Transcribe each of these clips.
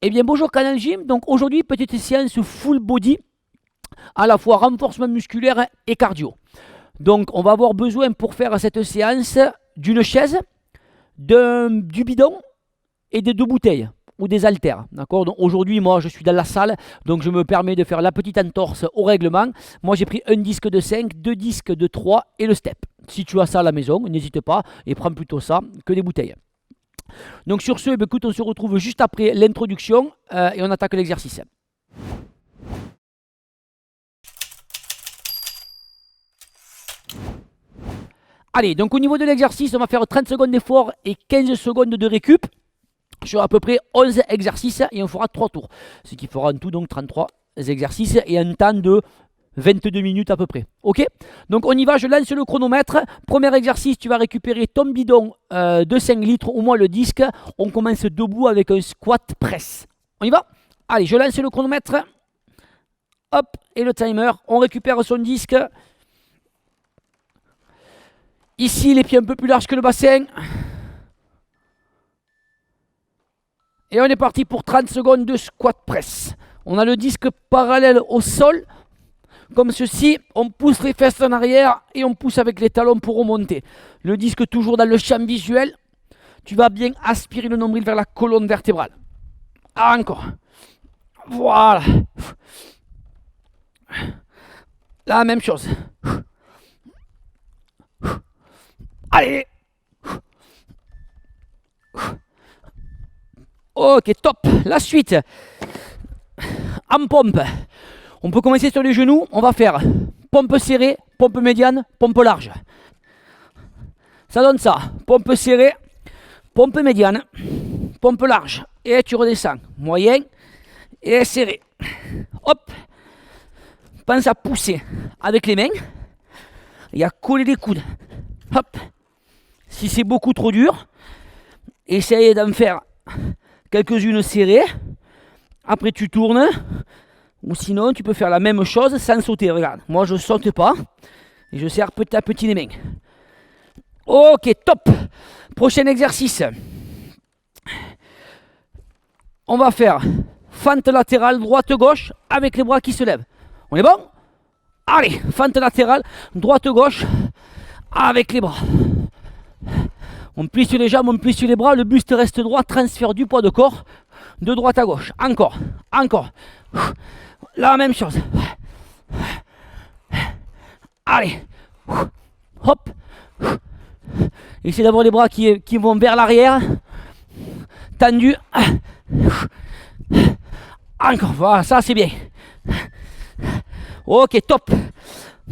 Eh bien bonjour Canal Gym, donc aujourd'hui petite séance full body, à la fois renforcement musculaire et cardio. Donc on va avoir besoin pour faire cette séance d'une chaise, du bidon et de 2 bouteilles ou des haltères. D'accord. Donc aujourd'hui moi je suis dans la salle, donc je me permets de faire la petite entorse au règlement. Moi j'ai pris un disque de 5, 2 disques de 3 et le step. Si tu as ça à la maison, n'hésite pas et prends plutôt ça que des bouteilles. Donc sur ce, écoute, on se retrouve juste après l'introduction et on attaque l'exercice. Allez, donc au niveau de l'exercice, on va faire 30 secondes d'effort et 15 secondes de récup sur à peu près 11 exercices et on fera 3 tours. Ce qui fera en tout donc 33 exercices et un temps de 22 minutes à peu près. Ok. Donc on y va, je lance le chronomètre. Premier exercice, tu vas récupérer ton bidon de 5 litres, au moins le disque. On commence debout avec un squat press. On y va. Allez, je lance le chronomètre. Hop, et le timer. On récupère son disque. Ici, les pieds un peu plus larges que le bassin. Et on est parti pour 30 secondes de squat press. On a le disque parallèle au sol. Comme ceci, on pousse les fesses en arrière et on pousse avec les talons pour remonter. Le disque toujours dans le champ visuel. Tu vas bien aspirer le nombril vers la colonne vertébrale. Encore. Voilà. La même chose. Allez. Ok, top. La suite. En pompe. On peut commencer sur les genoux. On va faire pompe serrée, pompe médiane, pompe large. Ça donne ça. Pompe serrée, pompe médiane, pompe large. Et tu redescends. Moyen et serré. Hop. Pense à pousser avec les mains et à coller les coudes. Hop. Si c'est beaucoup trop dur, essaye d'en faire quelques-unes serrées. Après tu tournes. Ou sinon tu peux faire la même chose sans sauter. Regarde, moi je saute pas. Et je serre petit à petit les mains. Ok, top. Prochain exercice. On va faire fente latérale droite-gauche avec les bras qui se lèvent. On est bon? Allez, fente latérale droite-gauche avec les bras. On plie sur les jambes, on plie sur les bras, le buste reste droit, transfert du poids de corps de droite à gauche. Encore, encore. La même chose. Allez. Hop. Essayez d'avoir les bras qui vont vers l'arrière. Tendus. Encore, voilà, ça c'est bien. Ok, top.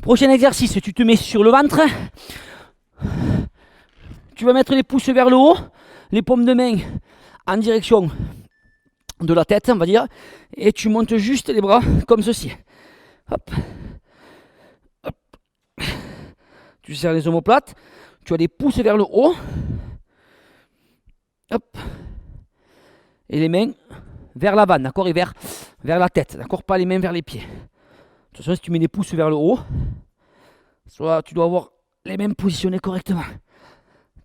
Prochain exercice, tu te mets sur le ventre. Tu vas mettre les pouces vers le haut, les paumes de main en direction de la tête, on va dire, et tu montes juste les bras comme ceci. Hop. Hop. Tu serres les omoplates, tu as les pouces vers le haut. Hop. Et les mains vers l'avant, d'accord, et vers la tête, d'accord, pas les mains vers les pieds. De toute façon, si tu mets les pouces vers le haut, soit tu dois avoir les mains positionnées correctement.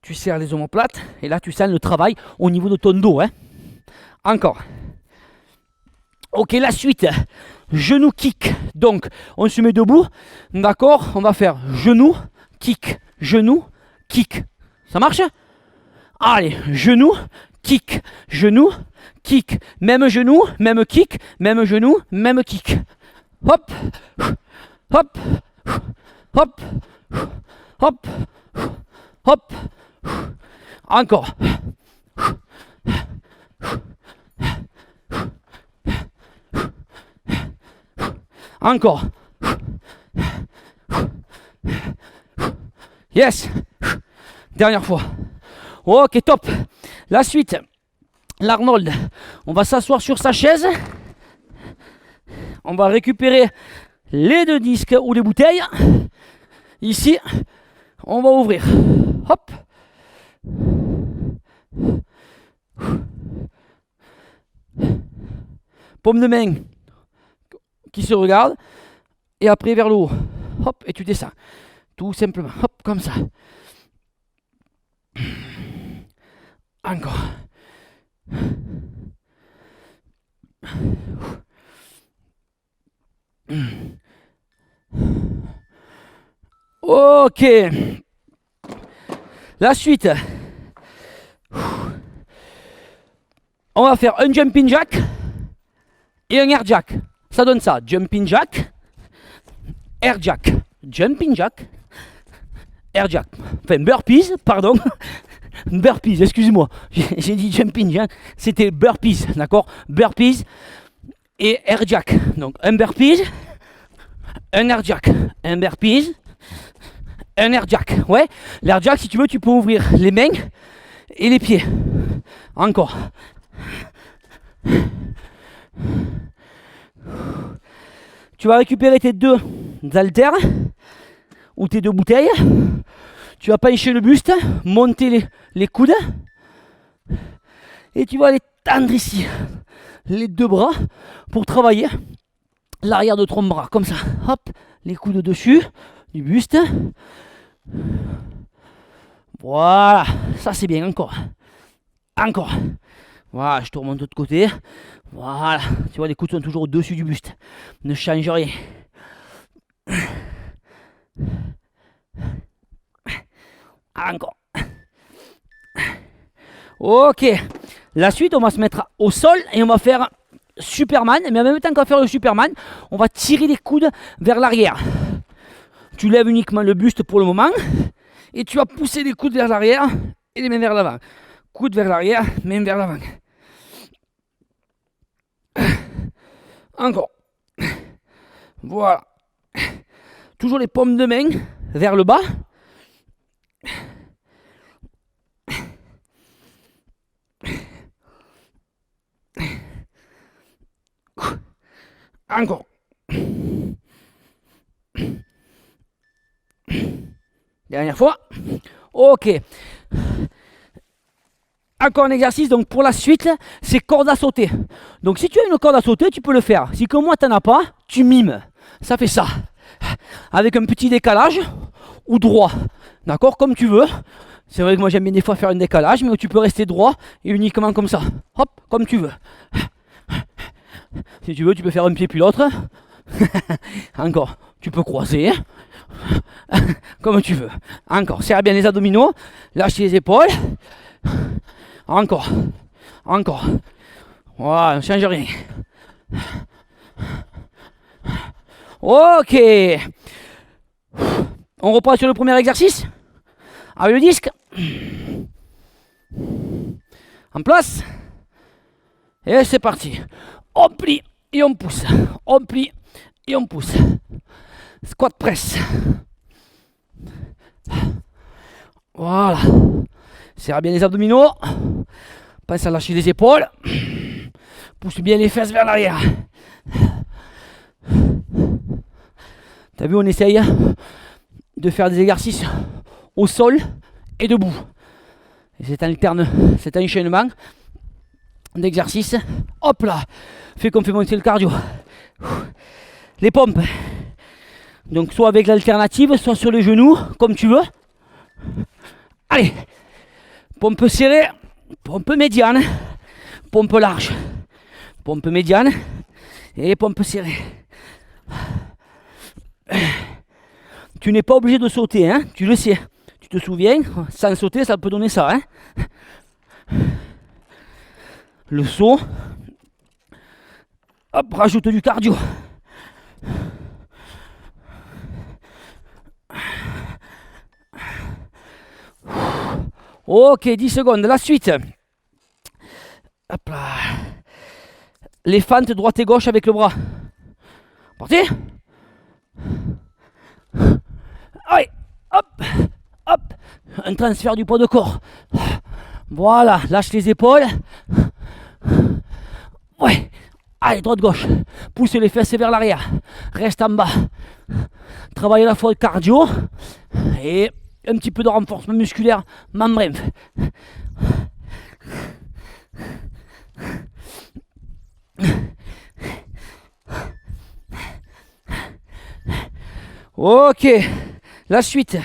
Tu serres les omoplates et là tu sens le travail au niveau de ton dos. Hein. Encore. Ok, la suite. Genou kick. Donc, on se met debout. D'accord. On va faire genou, kick, genou, kick. Ça marche? Allez, genou, kick, genou, kick. Même genou, même kick, même genou, même kick. Hop, hop, hop, hop, hop. Encore. Encore. Yes. Dernière fois. Ok, top. La suite. L'Arnold. On va s'asseoir sur sa chaise. On va récupérer les 2 disques ou les bouteilles. Ici, on va ouvrir. Hop. Paume de main qui se regarde. Et après vers le haut. Hop, et tu descends. Tout simplement. Hop, comme ça. Encore. Ok. La suite. On va faire un jumping jack et un air jack. Ça donne ça. Jumping jack, air jack. Jumping jack, air jack. Enfin, burpees, pardon. Burpees, excuse-moi. J'ai dit jumping jack. C'était burpees, d'accord? Burpees et air jack. Donc, un burpees, un air jack. Un burpees, un air jack. Ouais, l'air jack, si tu veux, tu peux ouvrir les mains et les pieds. Encore. Tu vas récupérer tes deux haltères ou tes deux bouteilles. Tu vas pencher le buste, monter les coudes et tu vas les tendre ici, les deux bras pour travailler l'arrière de ton bras, comme ça. Hop, les coudes dessus du buste. Voilà, ça c'est bien, encore. Encore. Voilà, je te remonte de l'autre côté. Voilà, tu vois, les coudes sont toujours au-dessus du buste. Ne change rien. Encore. Ok. La suite, on va se mettre au sol et on va faire Superman. Mais en même temps qu'on va faire le Superman, on va tirer les coudes vers l'arrière. Tu lèves uniquement le buste pour le moment. Et tu vas pousser les coudes vers l'arrière et les mains vers l'avant. Coudes vers l'arrière, mains vers l'avant. Encore. Voilà. Toujours les paumes de main vers le bas. Encore. Dernière fois. Ok. Encore un exercice, donc pour la suite, c'est corde à sauter. Donc si tu as une corde à sauter, tu peux le faire. Si comme moi, tu n'en as pas, tu mimes. Ça fait ça. Avec un petit décalage ou droit. D'accord? Comme tu veux. C'est vrai que moi, j'aime bien des fois faire un décalage, mais tu peux rester droit et uniquement comme ça. Hop, comme tu veux. Si tu veux, tu peux faire un pied puis l'autre. Encore. Tu peux croiser. Comme tu veux. Encore. Serre bien les abdominaux. Lâche les épaules. Encore. Encore. Voilà, on ne change rien. Ok. On reprend sur le premier exercice. Avec le disque. En place. Et c'est parti. On plie et on pousse. On plie et on pousse. Squat press. Voilà. Serre bien les abdominaux. Pense à lâcher les épaules. Pousse bien les fesses vers l'arrière. T'as vu, on essaye de faire des exercices au sol et debout. Et cet enchaînement d'exercices, hop là, fait qu'on fait monter le cardio. Les pompes. Donc soit avec l'alternative, soit sur les genoux, comme tu veux. Allez. Pompe serrée, pompe médiane, pompe large. Pompe médiane et pompe serrée. Tu n'es pas obligé de sauter, hein, tu le sais. Tu te souviens, sans sauter, ça peut donner ça. Hein. Le saut. Hop, rajoute du cardio. Ok, 10 secondes. La suite. Hop là. Les fentes droite et gauche avec le bras. Parti. Allez, hop, hop. Un transfert du poids de corps. Voilà, lâche les épaules. Ouais. Allez, droite-gauche. Pousse les fesses vers l'arrière. Reste en bas. Travaille à la fois le cardio et un petit peu de renforcement musculaire membrane. Ok, la suite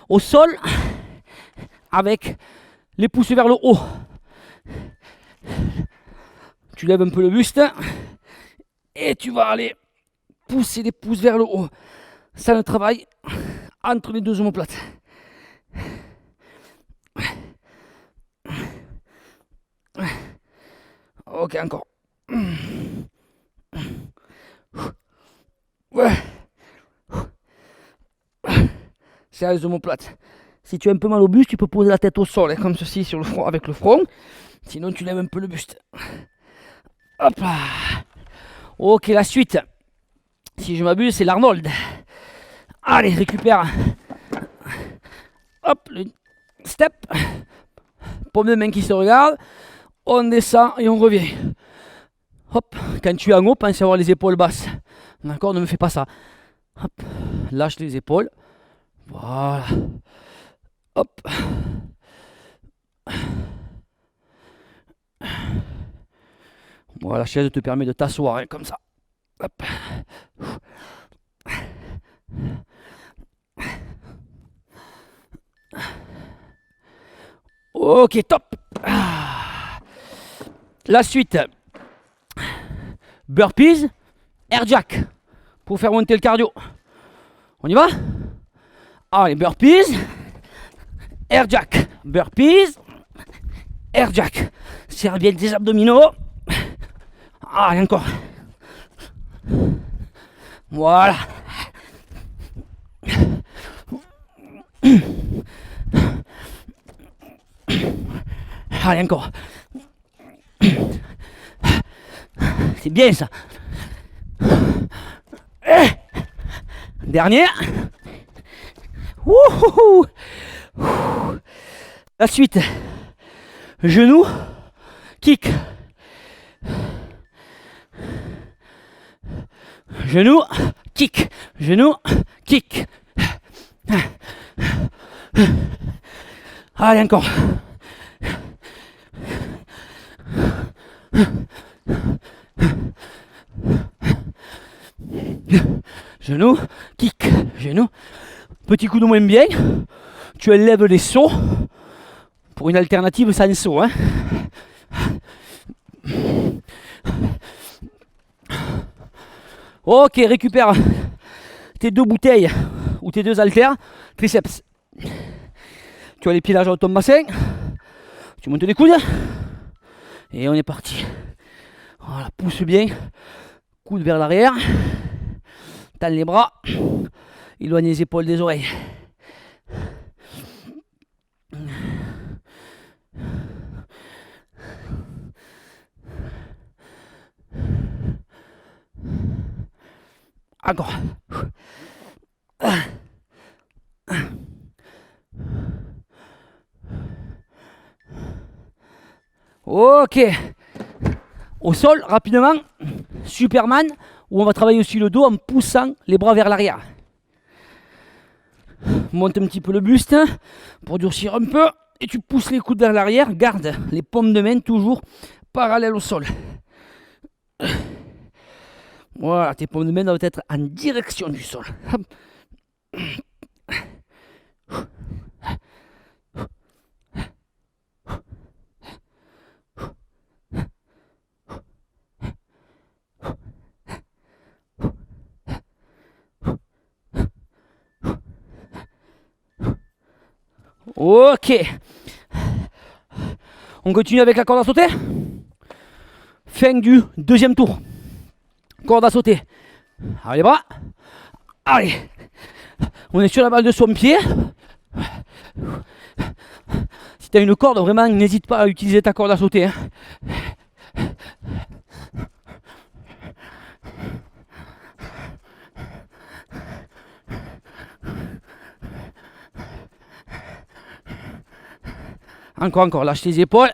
au sol avec les pouces vers le haut. Tu lèves un peu le buste. Et tu vas aller pousser les pouces vers le haut. Ça le travail entre les deux omoplates. Ok, encore. C'est les omoplates. Si tu as un peu mal au buste, tu peux poser la tête au sol, comme ceci, sur le front, avec le front. Sinon, tu lèves un peu le buste. Hop là. Ok, la suite. Si je m'abuse, c'est l'Arnold. Allez, récupère. Hop, le step. Paume de main qui se regarde. On descend et on revient. Hop, quand tu es en haut, pense à avoir les épaules basses. D'accord, ne me fais pas ça. Hop, lâche les épaules. Voilà. Hop. Voilà, la chaise te permet de t'asseoir, hein, comme ça. Hop. Ok, top. La suite. Burpees, air jack. Pour faire monter le cardio. On y va? Allez, burpees, air jack. Burpees, air jack. Serre bien tes abdominaux. Allez, encore. Voilà. Allez, encore. C'est bien ça. Dernière. Wouhou. La suite. Genou, kick. Genou, kick. Genou, kick. Allez, encore. Genou, kick, genou. Petit coup de moins bien. Tu enlèves les sauts. Pour une alternative sans saut. Hein. Ok, récupère tes 2 bouteilles ou tes 2 haltères. Triceps. Tu as les pieds larges dans ton bassin. Tu montes les coudes. Et on est parti. Voilà, pousse bien. Coude vers l'arrière. Tends les bras. Éloigne les épaules des oreilles. Encore. Ok. Au sol, rapidement. Superman, où on va travailler aussi le dos en poussant les bras vers l'arrière. Monte un petit peu le buste pour durcir un peu. Et tu pousses les coudes vers l'arrière. Garde les paumes de main toujours parallèles au sol. Voilà, tes paumes de main doivent être en direction du sol. Ok. On continue avec la corde à sauter. Fin du deuxième tour. Corde à sauter. Allez, les bras. Allez. On est sur la balle de son pied. Si tu as une corde, vraiment, n'hésite pas à utiliser ta corde à sauter. Hein. Encore, lâche les épaules.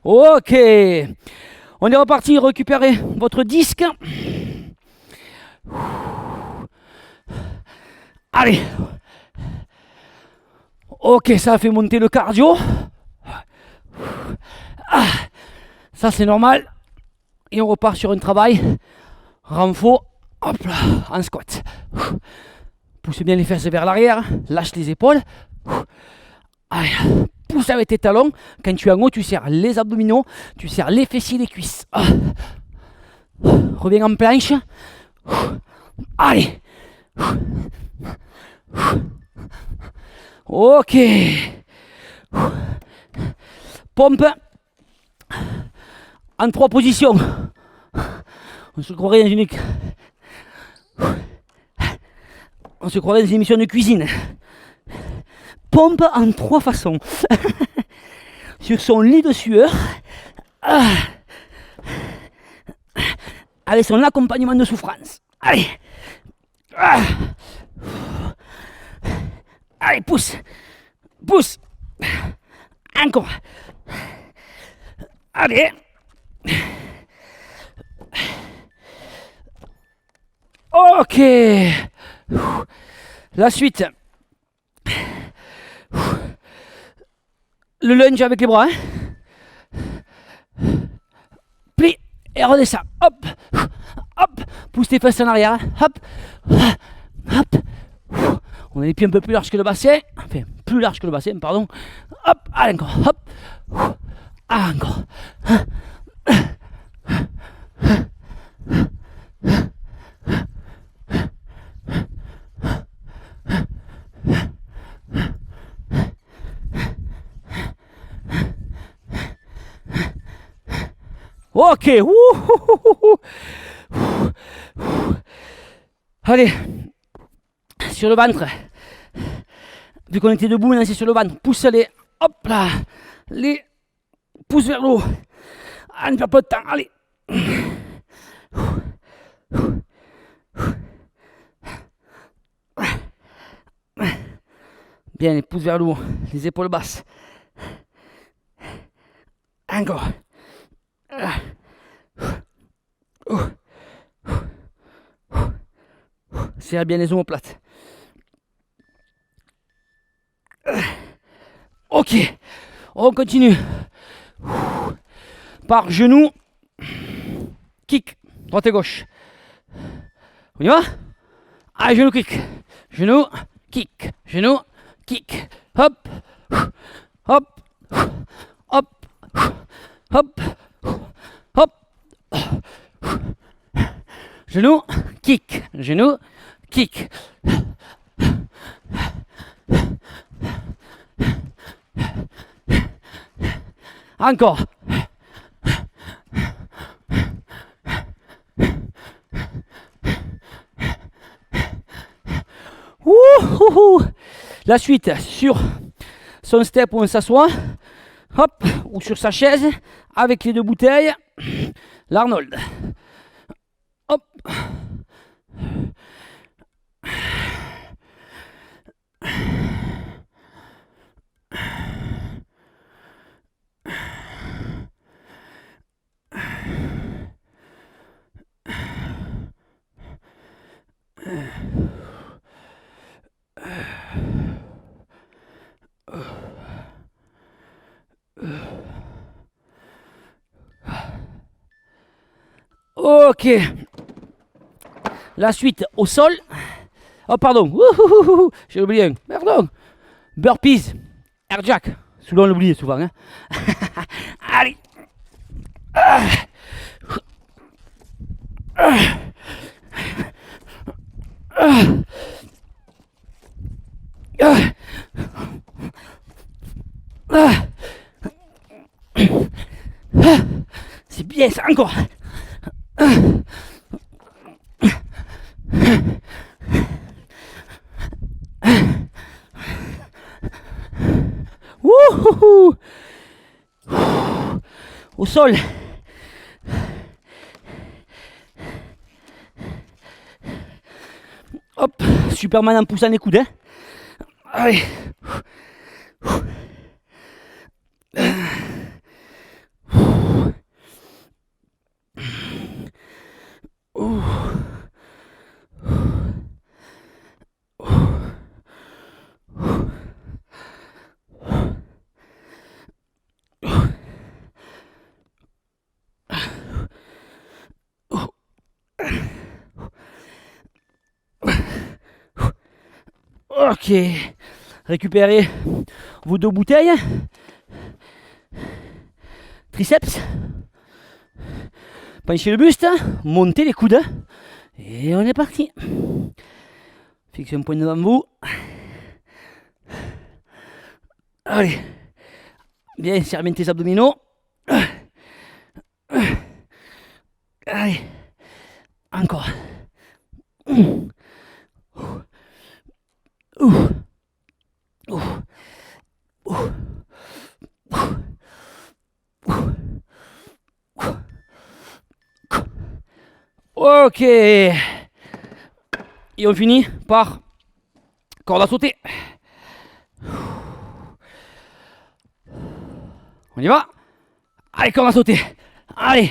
Ok. On est reparti, récupérez votre disque. Allez. Ok, ça a fait monter le cardio. Ah, ça c'est normal. Et on repart sur un travail renfort. Hop là, en squat. Pousse bien les fesses vers l'arrière. Lâche les épaules. Allez, pousse avec tes talons. Quand tu es en haut, tu serres les abdominaux. Tu serres les fessiers, les cuisses. Reviens en planche. Allez. Ok. Pompe. En 3 positions. On se croirait dans une émission de cuisine. Pompe en 3 façons. Sur son lit de sueur. Avec son accompagnement de souffrance. Allez. Allez, pousse. Pousse. Encore. Allez. Ok. La suite. Le lunge avec les bras. Plie et redescends. Hop. Hop. Pousse tes fesses en arrière. Hop. Hop. On a les pieds un peu plus larges que le bassin. Enfin, plus large que le bassin, pardon. Hop. Allez, encore. Hop. Encore. Ok. Allez. Sur le ventre. Vu qu'on était debout, maintenant c'est sur le ventre. Pousse les. Hop là. Les. Pousse vers l'eau. Ah, ne perds pas de temps. Allez. Bien, les pouces vers l'eau. Les épaules basses. Encore. Serre bien les omoplates. Ok. On continue. Par genou. Kick. Droite et gauche. On y va? Allez, genou kick. Genou kick. Genou kick. Hop. Hop. Hop. Hop. Hop. Genou kick. Genou kick. Encore. La suite sur son step où on s'assoit, hop, ou sur sa chaise avec les 2 bouteilles, l'Arnold. Hop. Ok. La suite au sol. Oh pardon. J'ai oublié un. Pardon. Burpees. Air jack. Souvent on l'oublie souvent. Hein. Allez. C'est bien ça, encore. Wouhou. Au sol. Hop, Superman en poussant les coudes. Hein. Allez. Ok. Récupérez vos 2 bouteilles. Triceps. Penchez le buste. Montez les coudes. Et on est parti. Fixez un point devant vous. Allez. Bien, serre tes abdominaux. Allez. Encore. Ok. Et on finit par corde à sauter. On y va. Allez, corde à sauter. Allez.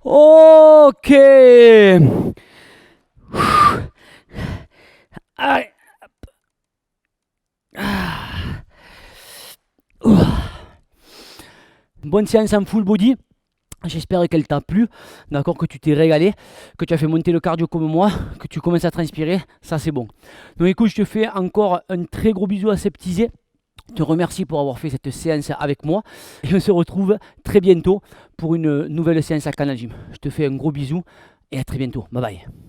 Ok. Allez. Bonne séance en full body. J'espère qu'elle t'a plu, d'accord, que tu t'es régalé, que tu as fait monter le cardio comme moi, que tu commences à transpirer, ça c'est bon. Donc écoute, je te fais encore un très gros bisou aseptisé. Je te remercie pour avoir fait cette séance avec moi et on se retrouve très bientôt pour une nouvelle séance à Canal Gym. Je te fais un gros bisou et à très bientôt. Bye bye.